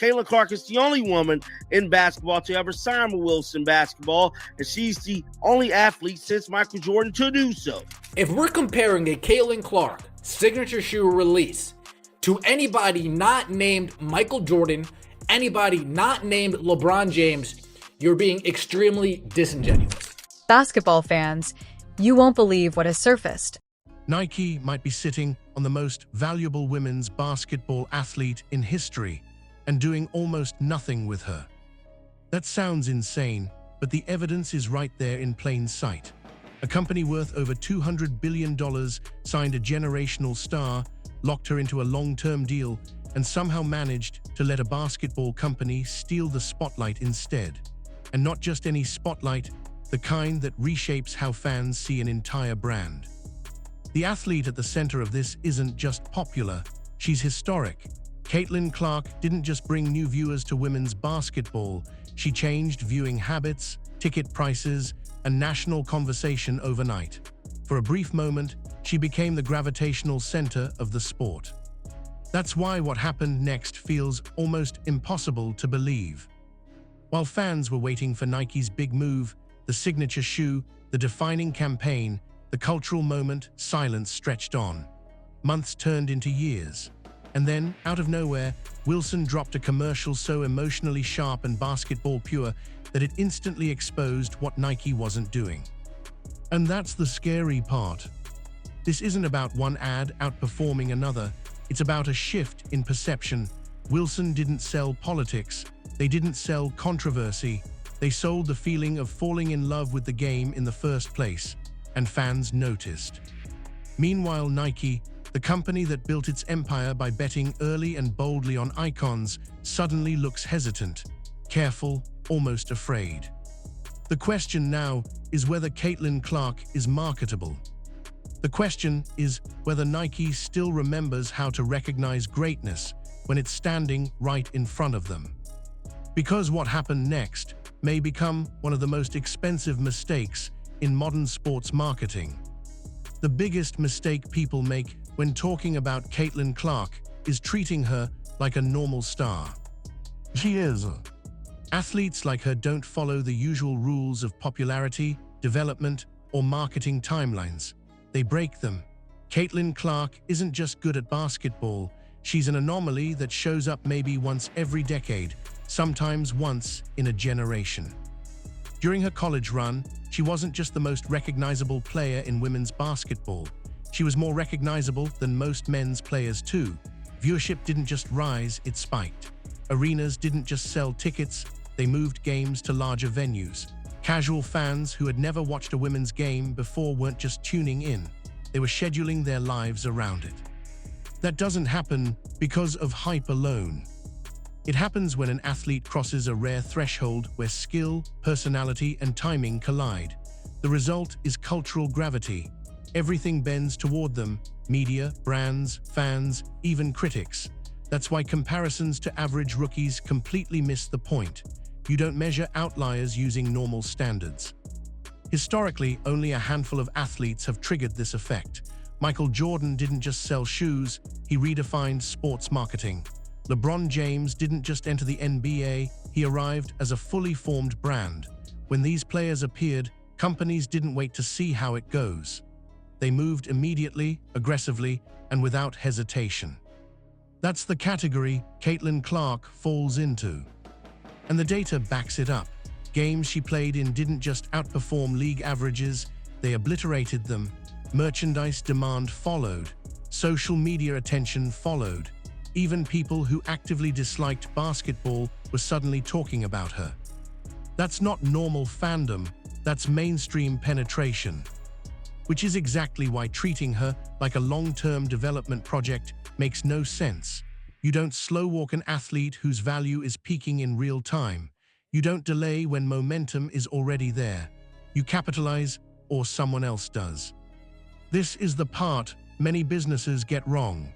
Caitlin Clark is the only woman in basketball to ever sign with Wilson Basketball, and she's the only athlete since Michael Jordan to do so. If we're comparing a Caitlin Clark signature shoe release to anybody not named Michael Jordan, anybody not named LeBron James, you're being extremely disingenuous. Basketball fans, you won't believe what has surfaced. Nike might be sitting on the most valuable women's basketball athlete in history and doing almost nothing with her. That sounds insane, but the evidence is right there in plain sight. A company worth over $200 billion signed a generational star, locked her into a long-term deal, and somehow managed to let a basketball company steal the spotlight instead. And not just any spotlight, the kind that reshapes how fans see an entire brand. The athlete at the center of this isn't just popular, she's historic. Caitlin Clark didn't just bring new viewers to women's basketball, she changed viewing habits, ticket prices, and national conversation overnight. For a brief moment, she became the gravitational center of the sport. That's why what happened next feels almost impossible to believe. While fans were waiting for Nike's big move, the signature shoe, the defining campaign, the cultural moment, silence stretched on. Months turned into years. And then, out of nowhere, Wilson dropped a commercial so emotionally sharp and basketball pure that it instantly exposed what Nike wasn't doing. And that's the scary part. This isn't about one ad outperforming another. It's about a shift in perception. Wilson didn't sell politics. They didn't sell controversy. They sold the feeling of falling in love with the game in the first place. And fans noticed. Meanwhile, Nike, the company that built its empire by betting early and boldly on icons, suddenly looks hesitant, careful, almost afraid. The question now is whether Caitlin Clark is marketable. The question is whether Nike still remembers how to recognize greatness when it's standing right in front of them. Because what happened next may become one of the most expensive mistakes in modern sports marketing. The biggest mistake people make when talking about Caitlin Clark is treating her like a normal star. She is. Athletes like her don't follow the usual rules of popularity, development, or marketing timelines. They break them. Caitlin Clark isn't just good at basketball, she's an anomaly that shows up maybe once every decade, sometimes once in a generation. During her college run, she wasn't just the most recognizable player in women's basketball. She was more recognizable than most men's players too. Viewership didn't just rise, it spiked. Arenas didn't just sell tickets, they moved games to larger venues. Casual fans who had never watched a women's game before weren't just tuning in, they were scheduling their lives around it. That doesn't happen because of hype alone. It happens when an athlete crosses a rare threshold where skill, personality, and timing collide. The result is cultural gravity. Everything bends toward them: media, brands, fans, even critics. That's why comparisons to average rookies completely miss the point. You don't measure outliers using normal standards. Historically, only a handful of athletes have triggered this effect. Michael Jordan didn't just sell shoes, he redefined sports marketing. LeBron James didn't just enter the NBA, he arrived as a fully formed brand. When these players appeared, companies didn't wait to see how it goes. They moved immediately, aggressively, and without hesitation. That's the category Caitlin Clark falls into. And the data backs it up. Games she played in didn't just outperform league averages, they obliterated them. Merchandise demand followed. Social media attention followed. Even people who actively disliked basketball were suddenly talking about her. That's not normal fandom, that's mainstream penetration. Which is exactly why treating her like a long-term development project makes no sense. You don't slow-walk an athlete whose value is peaking in real time. You don't delay when momentum is already there. You capitalize, or someone else does. This is the part many businesses get wrong.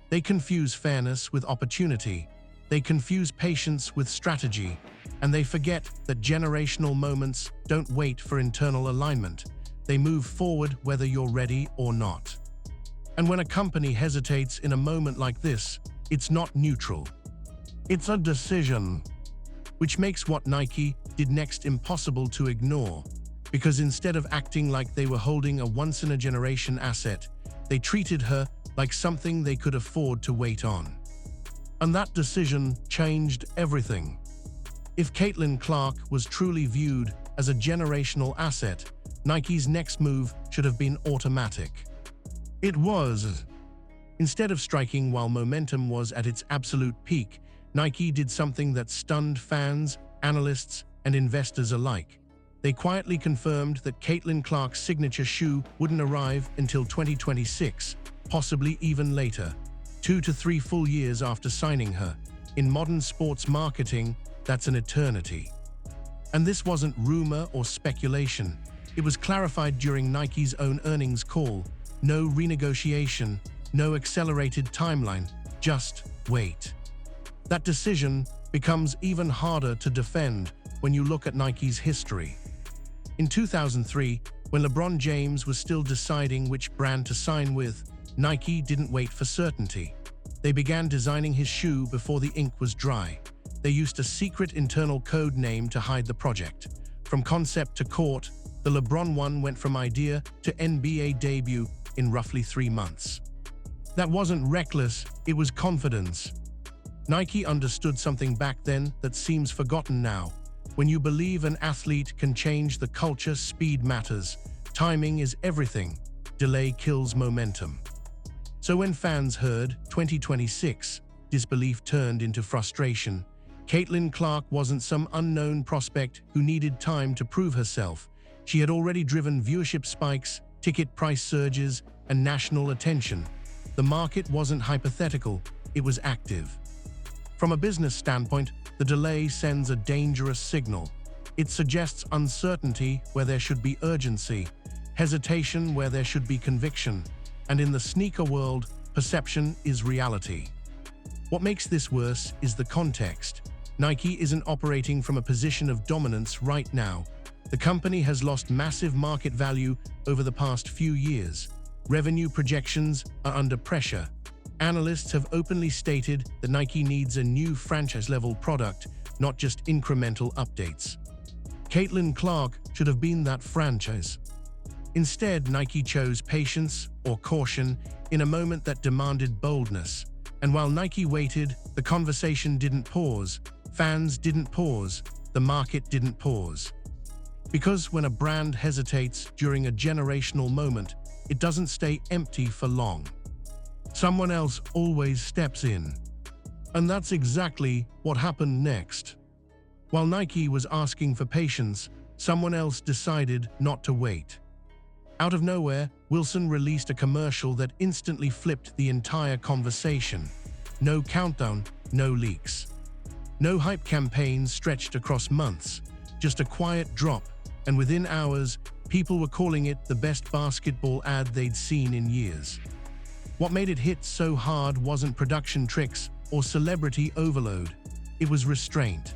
They confuse fairness with opportunity. They confuse patience with strategy. And they forget that generational moments don't wait for internal alignment. They move forward whether you're ready or not. And when a company hesitates in a moment like this, it's not neutral. It's a decision, which makes what Nike did next impossible to ignore, because instead of acting like they were holding a once-in-a-generation asset, they treated her like something they could afford to wait on. And that decision changed everything. If Caitlin Clark was truly viewed as a generational asset, Nike's next move should have been automatic. It was. Instead of striking while momentum was at its absolute peak, Nike did something that stunned fans, analysts, and investors alike. They quietly confirmed that Caitlin Clark's signature shoe wouldn't arrive until 2026, possibly even later, 2 to 3 full years after signing her. In modern sports marketing, that's an eternity. And this wasn't rumor or speculation. It was clarified during Nike's own earnings call. No renegotiation, no accelerated timeline, just wait. That decision becomes even harder to defend when you look at Nike's history. In 2003, when LeBron James was still deciding which brand to sign with, Nike didn't wait for certainty. They began designing his shoe before the ink was dry. They used a secret internal code name to hide the project. From concept to court, the LeBron one went from idea to NBA debut in roughly 3 months. That wasn't reckless, it was confidence. Nike understood something back then that seems forgotten now. When you believe an athlete can change the culture, speed matters. Timing is everything. Delay kills momentum. So when fans heard 2026, disbelief turned into frustration. Caitlin Clark wasn't some unknown prospect who needed time to prove herself. She had already driven viewership spikes, ticket price surges, and national attention. The market wasn't hypothetical, it was active. From a business standpoint, the delay sends a dangerous signal. It suggests uncertainty where there should be urgency, hesitation where there should be conviction, and in the sneaker world, perception is reality. What makes this worse is the context. Nike isn't operating from a position of dominance right now. The company has lost massive market value over the past few years. Revenue projections are under pressure. Analysts have openly stated that Nike needs a new franchise-level product, not just incremental updates. Caitlin Clark should have been that franchise. Instead, Nike chose patience or caution in a moment that demanded boldness. And while Nike waited, the conversation didn't pause. Fans didn't pause. The market didn't pause. Because when a brand hesitates during a generational moment, it doesn't stay empty for long. Someone else always steps in. And that's exactly what happened next. While Nike was asking for patience, someone else decided not to wait. Out of nowhere, Wilson released a commercial that instantly flipped the entire conversation. No countdown, no leaks. No hype campaigns stretched across months, just a quiet drop, and within hours, people were calling it the best basketball ad they'd seen in years. What made it hit so hard wasn't production tricks or celebrity overload, it was restraint.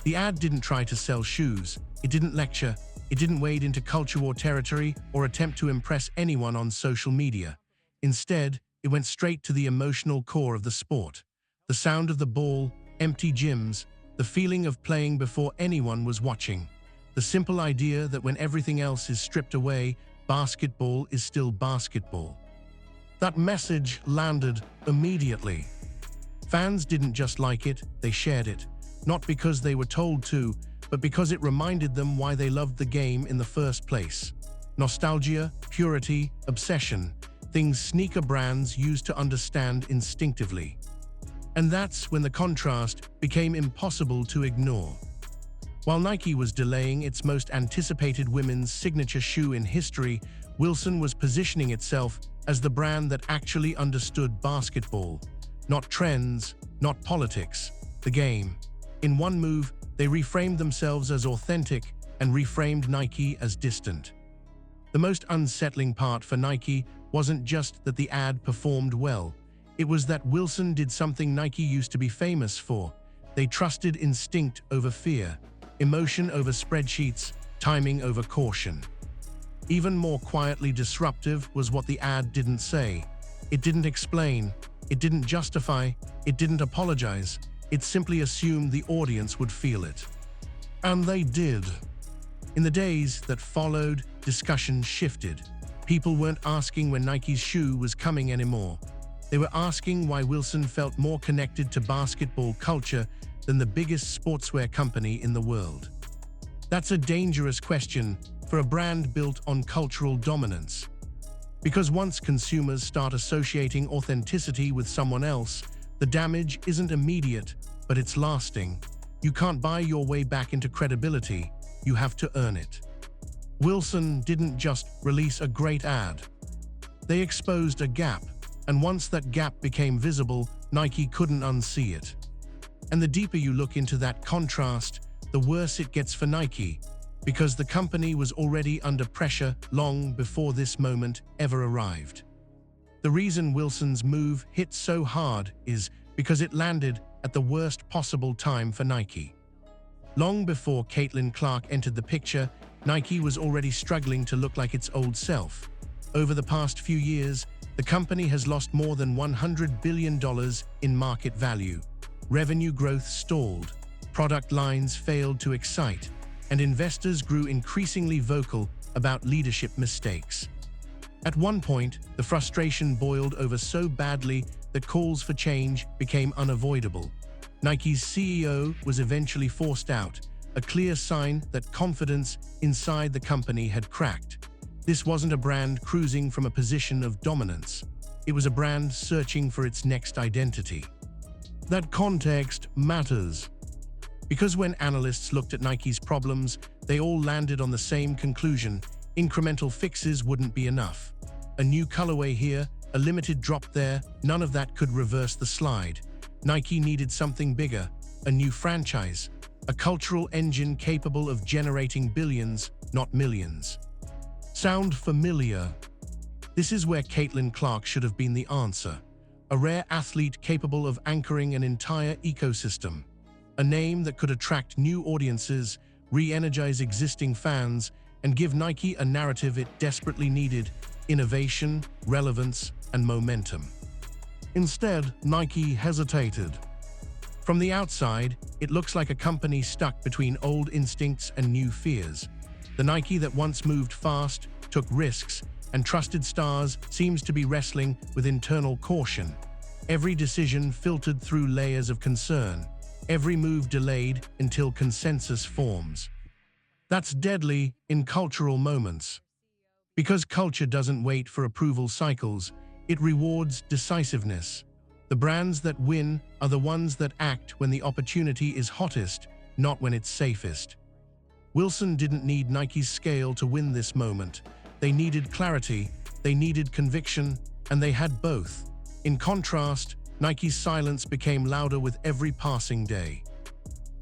The ad didn't try to sell shoes, it didn't lecture, it didn't wade into culture war territory or attempt to impress anyone on social media. Instead, it went straight to the emotional core of the sport. The sound of the ball, empty gyms, the feeling of playing before anyone was watching. The simple idea that when everything else is stripped away, basketball is still basketball. That message landed immediately. Fans didn't just like it, they shared it. Not because they were told to, but because it reminded them why they loved the game in the first place. Nostalgia, purity, obsession, things sneaker brands used to understand instinctively. And that's when the contrast became impossible to ignore. While Nike was delaying its most anticipated women's signature shoe in history, Wilson was positioning itself as the brand that actually understood basketball. Not trends, not politics, the game. In one move, they reframed themselves as authentic and reframed Nike as distant. The most unsettling part for Nike wasn't just that the ad performed well. It was that Wilson did something Nike used to be famous for. They trusted instinct over fear, emotion over spreadsheets, timing over caution. Even more quietly disruptive was what the ad didn't say. It didn't explain, it didn't justify, it didn't apologize. It simply assumed the audience would feel it. And they did. In the days that followed, discussion shifted. People weren't asking when Nike's shoe was coming anymore. They were asking why Wilson felt more connected to basketball culture than the biggest sportswear company in the world. That's a dangerous question for a brand built on cultural dominance. Because once consumers start associating authenticity with someone else, the damage isn't immediate, but it's lasting. You can't buy your way back into credibility. You have to earn it. Wilson didn't just release a great ad. They exposed a gap, and once that gap became visible, Nike couldn't unsee it. And the deeper you look into that contrast, the worse it gets for Nike, because the company was already under pressure long before this moment ever arrived. The reason Wilson's move hit so hard is because it landed at the worst possible time for Nike. Long before Caitlin Clark entered the picture, Nike was already struggling to look like its old self. Over the past few years, the company has lost more than $100 billion in market value. Revenue growth stalled, product lines failed to excite, and investors grew increasingly vocal about leadership mistakes. At one point, the frustration boiled over so badly that calls for change became unavoidable. Nike's CEO was eventually forced out, a clear sign that confidence inside the company had cracked. This wasn't a brand cruising from a position of dominance. It was a brand searching for its next identity. That context matters. Because when analysts looked at Nike's problems, they all landed on the same conclusion: incremental fixes wouldn't be enough. A new colorway here, a limited drop there, none of that could reverse the slide. Nike needed something bigger, a new franchise, a cultural engine capable of generating billions, not millions. Sound familiar? This is where Caitlin Clark should have been the answer. A rare athlete capable of anchoring an entire ecosystem. A name that could attract new audiences, re-energize existing fans, and give Nike a narrative it desperately needed: innovation, relevance, and momentum. Instead, Nike hesitated. From the outside, it looks like a company stuck between old instincts and new fears. The Nike that once moved fast, took risks, and trusted stars seems to be wrestling with internal caution. Every decision filtered through layers of concern, every move delayed until consensus forms. That's deadly in cultural moments. Because culture doesn't wait for approval cycles, it rewards decisiveness. The brands that win are the ones that act when the opportunity is hottest, not when it's safest. Wilson didn't need Nike's scale to win this moment. They needed clarity, they needed conviction, and they had both. In contrast, Nike's silence became louder with every passing day.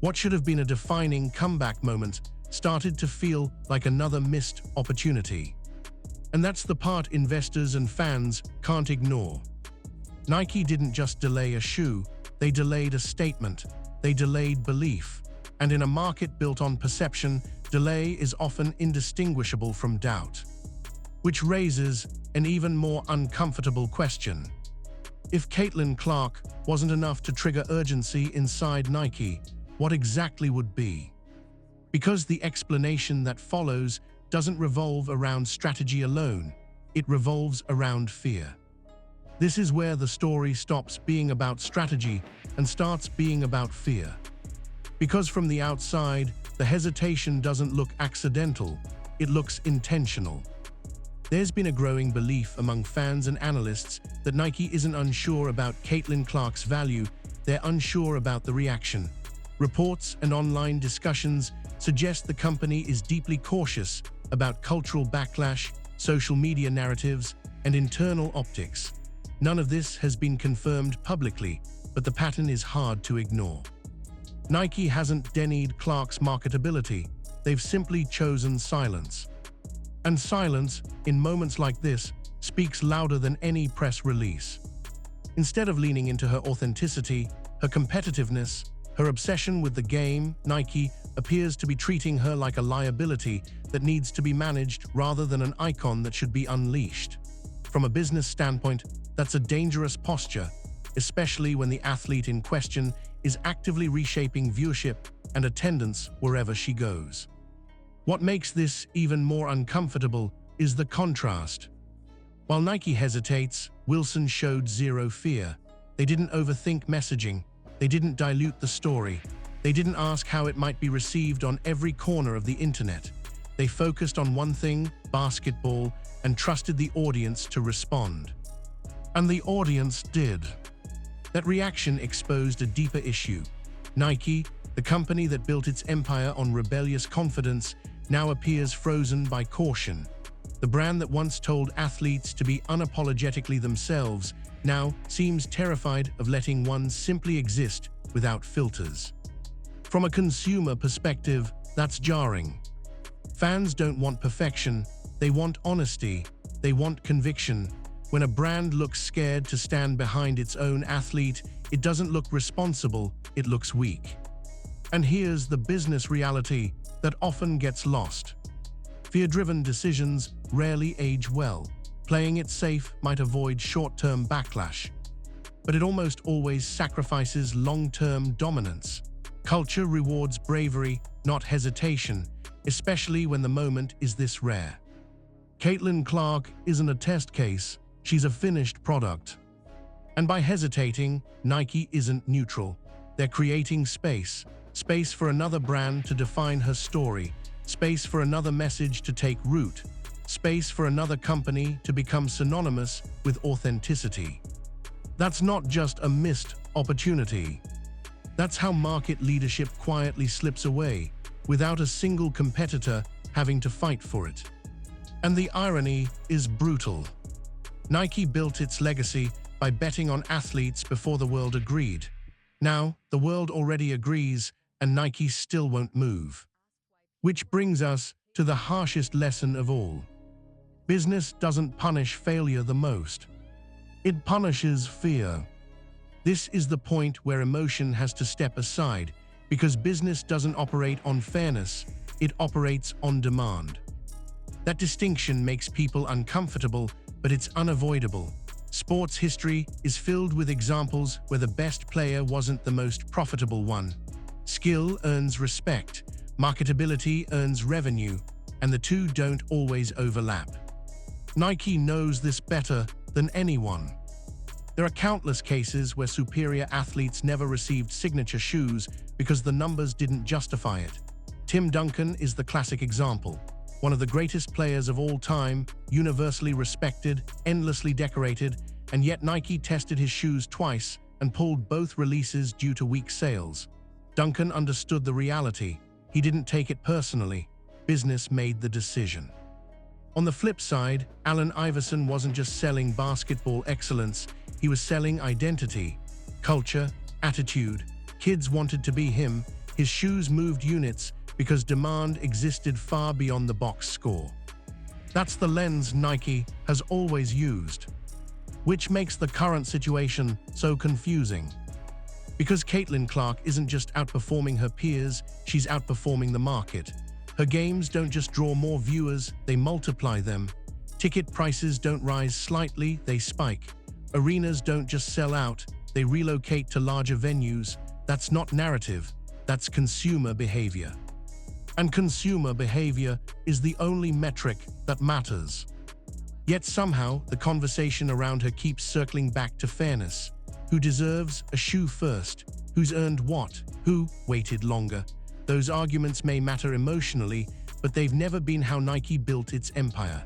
What should have been a defining comeback moment started to feel like another missed opportunity. And that's the part investors and fans can't ignore. Nike didn't just delay a shoe, they delayed a statement, they delayed belief. And in a market built on perception, delay is often indistinguishable from doubt. Which raises an even more uncomfortable question. If Caitlin Clark wasn't enough to trigger urgency inside Nike, what exactly would be? Because the explanation that follows doesn't revolve around strategy alone, it revolves around fear. This is where the story stops being about strategy and starts being about fear. Because from the outside, the hesitation doesn't look accidental, it looks intentional. There's been a growing belief among fans and analysts that Nike isn't unsure about Caitlin Clark's value, they're unsure about the reaction. Reports and online discussions suggest the company is deeply cautious about cultural backlash, social media narratives, and internal optics. None of this has been confirmed publicly, but the pattern is hard to ignore. Nike hasn't denied Clark's marketability, they've simply chosen silence. And silence, in moments like this, speaks louder than any press release. Instead of leaning into her authenticity, her competitiveness, her obsession with the game, Nike appears to be treating her like a liability that needs to be managed rather than an icon that should be unleashed. From a business standpoint, that's a dangerous posture, especially when the athlete in question is actively reshaping viewership and attendance wherever she goes. What makes this even more uncomfortable is the contrast. While Nike hesitates, Wilson showed zero fear. They didn't overthink messaging. They didn't dilute the story. They didn't ask how it might be received on every corner of the internet. They focused on one thing, basketball, and trusted the audience to respond. And the audience did. That reaction exposed a deeper issue. Nike, the company that built its empire on rebellious confidence, now appears frozen by caution. The brand that once told athletes to be unapologetically themselves now seems terrified of letting one simply exist without filters. From a consumer perspective, that's jarring. Fans don't want perfection, they want honesty, they want conviction. When a brand looks scared to stand behind its own athlete, it doesn't look responsible, it looks weak. And here's the business reality that often gets lost. Fear-driven decisions rarely age well. Playing it safe might avoid short-term backlash, but it almost always sacrifices long-term dominance. Culture rewards bravery, not hesitation, especially when the moment is this rare. Caitlin Clark isn't a test case, she's a finished product. And by hesitating, Nike isn't neutral. They're creating space for another brand to define her story, space for another message to take root, space for another company to become synonymous with authenticity. That's not just a missed opportunity. That's how market leadership quietly slips away, without a single competitor having to fight for it. And the irony is brutal. Nike built its legacy by betting on athletes before the world agreed. Now, the world already agrees, and Nike still won't move. Which brings us to the harshest lesson of all. Business doesn't punish failure the most. It punishes fear. This is the point where emotion has to step aside, because business doesn't operate on fairness, it operates on demand. That distinction makes people uncomfortable, but it's unavoidable. Sports history is filled with examples where the best player wasn't the most profitable one. Skill earns respect, marketability earns revenue, and the two don't always overlap. Nike knows this better than anyone. There are countless cases where superior athletes never received signature shoes because the numbers didn't justify it. Tim Duncan is the classic example. One of the greatest players of all time, universally respected, endlessly decorated, and yet Nike tested his shoes twice and pulled both releases due to weak sales. Duncan understood the reality. He didn't take it personally. Business made the decision. On the flip side, Allen Iverson wasn't just selling basketball excellence, he was selling identity, culture, attitude. Kids wanted to be him. His shoes moved units because demand existed far beyond the box score. That's the lens Nike has always used, which makes the current situation so confusing. Because Caitlin Clark isn't just outperforming her peers, she's outperforming the market. Her games don't just draw more viewers, they multiply them. Ticket prices don't rise slightly, they spike. Arenas don't just sell out, they relocate to larger venues. That's not narrative, that's consumer behavior. And consumer behavior is the only metric that matters. Yet somehow, the conversation around her keeps circling back to fairness. Who deserves a shoe first? Who's earned what? Who waited longer? Those arguments may matter emotionally, but they've never been how Nike built its empire.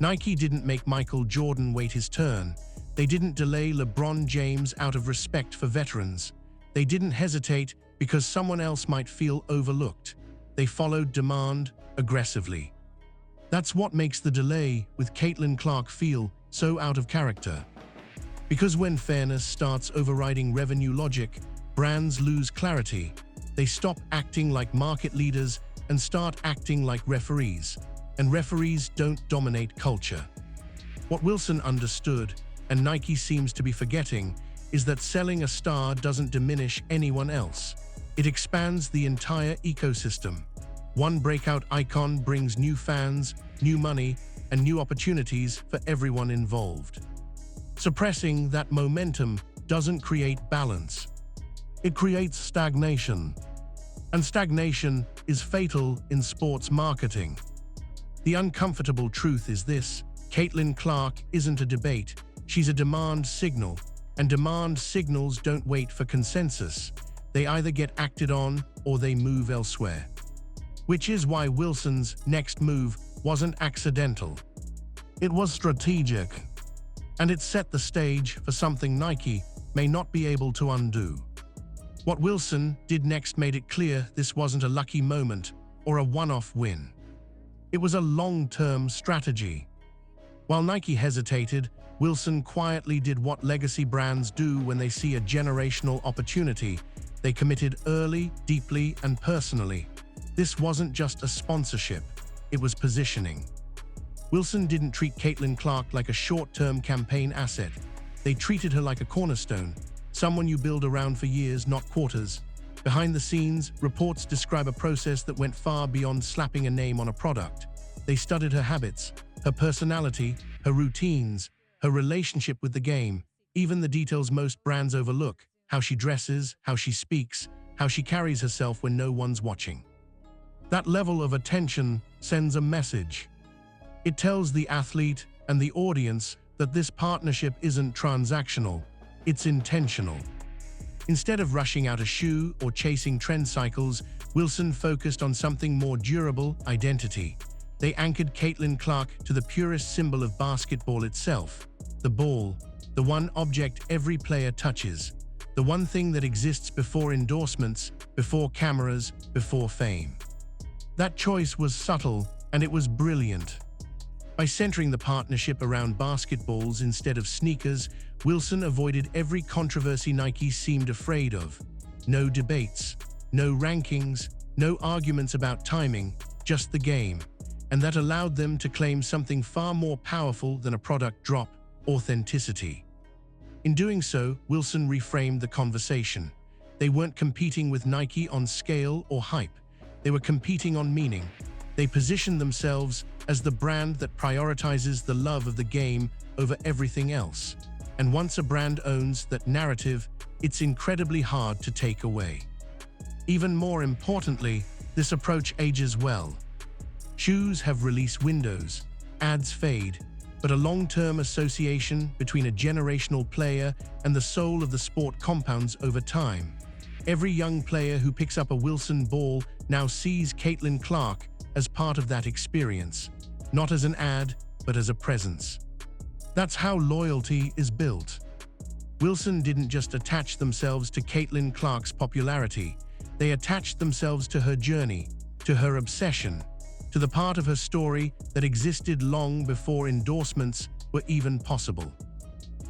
Nike didn't make Michael Jordan wait his turn. They didn't delay LeBron James out of respect for veterans. They didn't hesitate because someone else might feel overlooked. They followed demand aggressively. That's what makes the delay with Caitlin Clark feel so out of character. Because when fairness starts overriding revenue logic, brands lose clarity. They stop acting like market leaders and start acting like referees. And referees don't dominate culture. What Wilson understood, and Nike seems to be forgetting, is that selling a star doesn't diminish anyone else. It expands the entire ecosystem. One breakout icon brings new fans, new money, and new opportunities for everyone involved. Suppressing that momentum doesn't create balance. It creates stagnation. And stagnation is fatal in sports marketing. The uncomfortable truth is this: Caitlin Clark isn't a debate, she's a demand signal. And demand signals don't wait for consensus. They either get acted on or they move elsewhere. Which is why Wilson's next move wasn't accidental. It was strategic. And it set the stage for something Nike may not be able to undo. What Wilson did next made it clear this wasn't a lucky moment or a one-off win. It was a long-term strategy. While Nike hesitated, Wilson quietly did what legacy brands do when they see a generational opportunity. They committed early, deeply, and personally. This wasn't just a sponsorship, it was positioning. Wilson didn't treat Caitlin Clark like a short-term campaign asset. They treated her like a cornerstone, someone you build around for years, not quarters. Behind the scenes, reports describe a process that went far beyond slapping a name on a product. They studied her habits, her personality, her routines, her relationship with the game, even the details most brands overlook: how she dresses, how she speaks, how she carries herself when no one's watching. That level of attention sends a message. It tells the athlete and the audience that this partnership isn't transactional, it's intentional. Instead of rushing out a shoe or chasing trend cycles, Wilson focused on something more durable: identity. They anchored Caitlin Clark to the purest symbol of basketball itself: the ball, the one object every player touches, the one thing that exists before endorsements, before cameras, before fame. That choice was subtle, and it was brilliant. By centering the partnership around basketballs instead of sneakers, Wilson avoided every controversy Nike seemed afraid of. No debates, no rankings, no arguments about timing, just the game. And that allowed them to claim something far more powerful than a product drop: authenticity. In doing so, Wilson reframed the conversation. They weren't competing with Nike on scale or hype. They were competing on meaning. They positioned themselves as the brand that prioritizes the love of the game over everything else. And once a brand owns that narrative, it's incredibly hard to take away. Even more importantly, this approach ages well. Shoes have release windows, ads fade, but a long-term association between a generational player and the soul of the sport compounds over time. Every young player who picks up a Wilson ball now sees Caitlin Clark as part of that experience, not as an ad, but as a presence. That's how loyalty is built. Wilson didn't just attach themselves to Caitlin Clark's popularity, they attached themselves to her journey, to her obsession, to the part of her story that existed long before endorsements were even possible.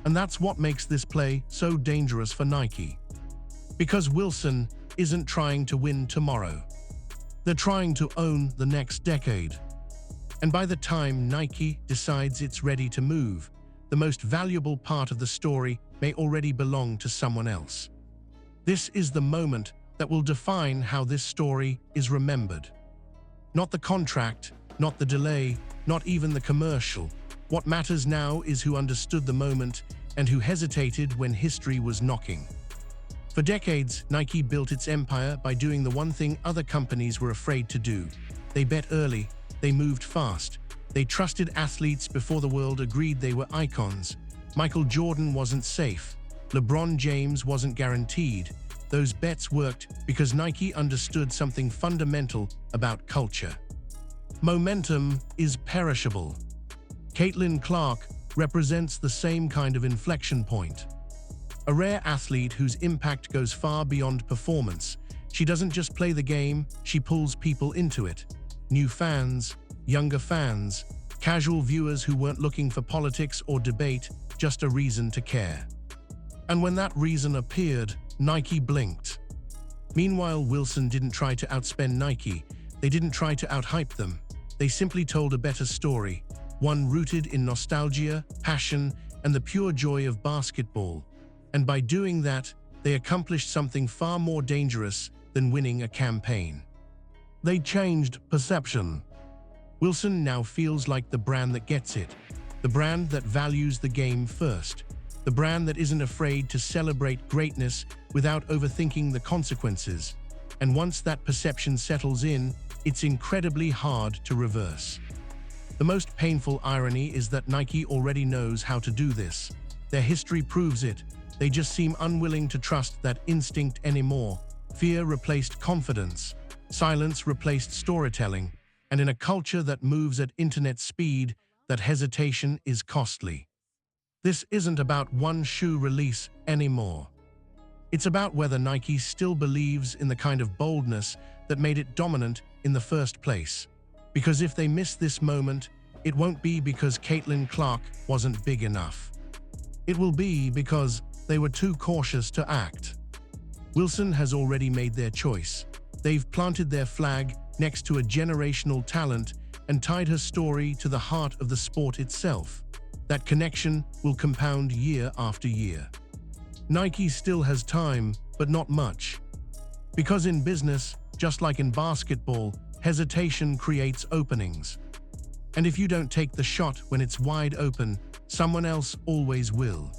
And that's what makes this play so dangerous for Nike. Because Wilson isn't trying to win tomorrow. They're trying to own the next decade. And by the time Nike decides it's ready to move, the most valuable part of the story may already belong to someone else. This is the moment that will define how this story is remembered. Not the contract, not the delay, not even the commercial. What matters now is who understood the moment and who hesitated when history was knocking. For decades, Nike built its empire by doing the one thing other companies were afraid to do. They bet early, they moved fast, they trusted athletes before the world agreed they were icons. Michael Jordan wasn't safe, LeBron James wasn't guaranteed. Those bets worked because Nike understood something fundamental about culture. Momentum is perishable. Caitlin Clark represents the same kind of inflection point. A rare athlete whose impact goes far beyond performance. She doesn't just play the game, she pulls people into it. New fans, younger fans, casual viewers who weren't looking for politics or debate, just a reason to care. And when that reason appeared, Nike blinked. Meanwhile, Wilson didn't try to outspend Nike. They didn't try to outhype them. They simply told a better story, one rooted in nostalgia, passion, and the pure joy of basketball. And by doing that, they accomplished something far more dangerous than winning a campaign. They changed perception. Wilson now feels like the brand that gets it, the brand that values the game first, the brand that isn't afraid to celebrate greatness without overthinking the consequences. And once that perception settles in, it's incredibly hard to reverse. The most painful irony is that Nike already knows how to do this. Their history proves it. They just seem unwilling to trust that instinct anymore. Fear replaced confidence. Silence replaced storytelling. And in a culture that moves at internet speed, that hesitation is costly. This isn't about one shoe release anymore. It's about whether Nike still believes in the kind of boldness that made it dominant in the first place. Because if they miss this moment, it won't be because Caitlin Clark wasn't big enough. It will be because they were too cautious to act. Wilson has already made their choice. They've planted their flag next to a generational talent and tied her story to the heart of the sport itself. That connection will compound year after year. Nike still has time, but not much. Because in business, just like in basketball, hesitation creates openings. And if you don't take the shot when it's wide open, someone else always will.